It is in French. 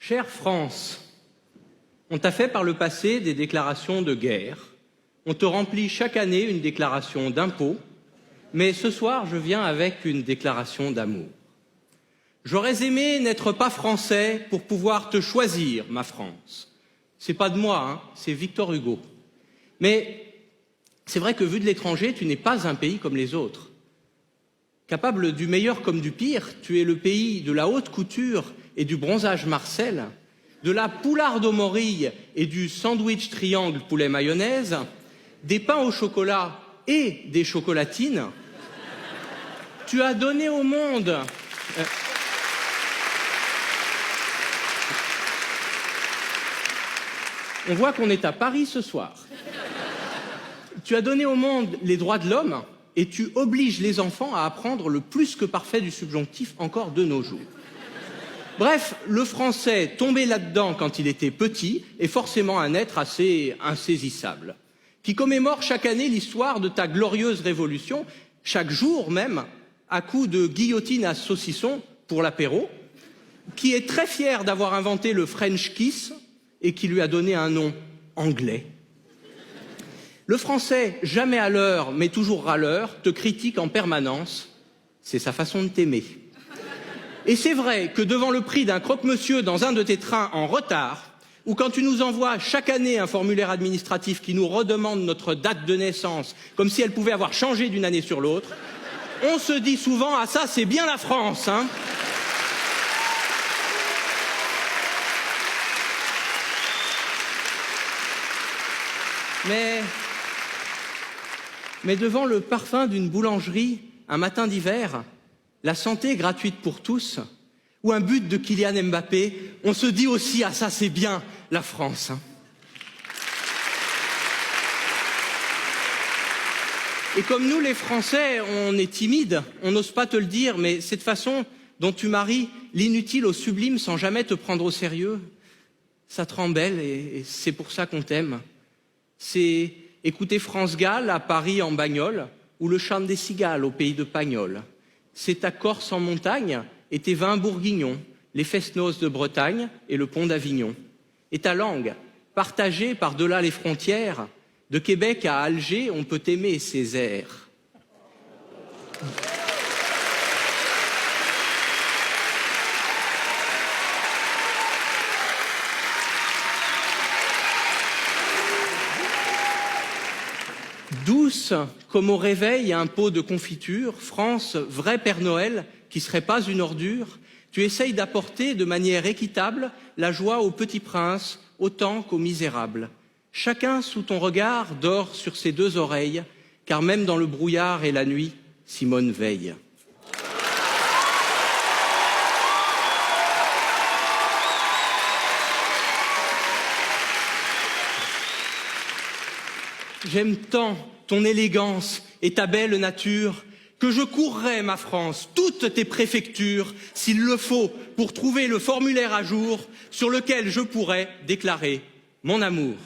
Chère France, on t'a fait par le passé des déclarations de guerre, on te remplit chaque année une déclaration d'impôt, mais ce soir je viens avec une déclaration d'amour. J'aurais aimé n'être pas français pour pouvoir te choisir, ma France. C'est pas de moi, hein, c'est Victor Hugo. Mais c'est vrai que vu de l'étranger, tu n'es pas un pays comme les autres. Capable du meilleur comme du pire, tu es le pays de la haute couture et du bronzage Marcel, de la poularde aux morilles et du sandwich triangle poulet mayonnaise, des pains au chocolat et des chocolatines. Tu as donné au monde... On voit qu'on est à Paris ce soir. Tu as donné au monde les droits de l'homme et tu obliges les enfants à apprendre le plus que parfait du subjonctif encore de nos jours. Bref, le français tombé là-dedans quand il était petit est forcément un être assez insaisissable, qui commémore chaque année l'histoire de ta glorieuse révolution, chaque jour même, à coups de guillotine à saucisson pour l'apéro, qui est très fier d'avoir inventé le French kiss et qui lui a donné un nom anglais. Le français, jamais à l'heure, mais toujours râleur, te critique en permanence. C'est sa façon de t'aimer. Et c'est vrai que devant le prix d'un croque-monsieur dans un de tes trains en retard, ou quand tu nous envoies chaque année un formulaire administratif qui nous redemande notre date de naissance, comme si elle pouvait avoir changé d'une année sur l'autre, on se dit souvent « Ah ça, c'est bien la France, hein !» Mais devant le parfum d'une boulangerie, un matin d'hiver, la santé gratuite pour tous, ou un but de Kylian Mbappé, on se dit aussi « Ah ça, c'est bien la France, hein !» Et comme nous, les Français, on est timides, on n'ose pas te le dire, mais cette façon dont tu maries l'inutile au sublime sans jamais te prendre au sérieux, ça te rend belle et c'est pour ça qu'on t'aime. C'est écouter France Gall à Paris en bagnole ou le chant des cigales au pays de Pagnol. C'est ta Corse en montagne et tes vins bourguignons, les fest-noz de Bretagne et le pont d'Avignon. Et ta langue, partagée par-delà les frontières, de Québec à Alger, on peut aimer ses airs. Douce comme au réveil un pot de confiture, France, vrai Père Noël, qui serait pas une ordure, tu essayes d'apporter de manière équitable la joie aux petits princes autant qu'aux misérables. Chacun sous ton regard dort sur ses deux oreilles, car même dans le brouillard et la nuit, Simone veille. J'aime tant ton élégance et ta belle nature que je courrais, ma France, toutes tes préfectures, s'il le faut, pour trouver le formulaire à jour sur lequel je pourrais déclarer mon amour.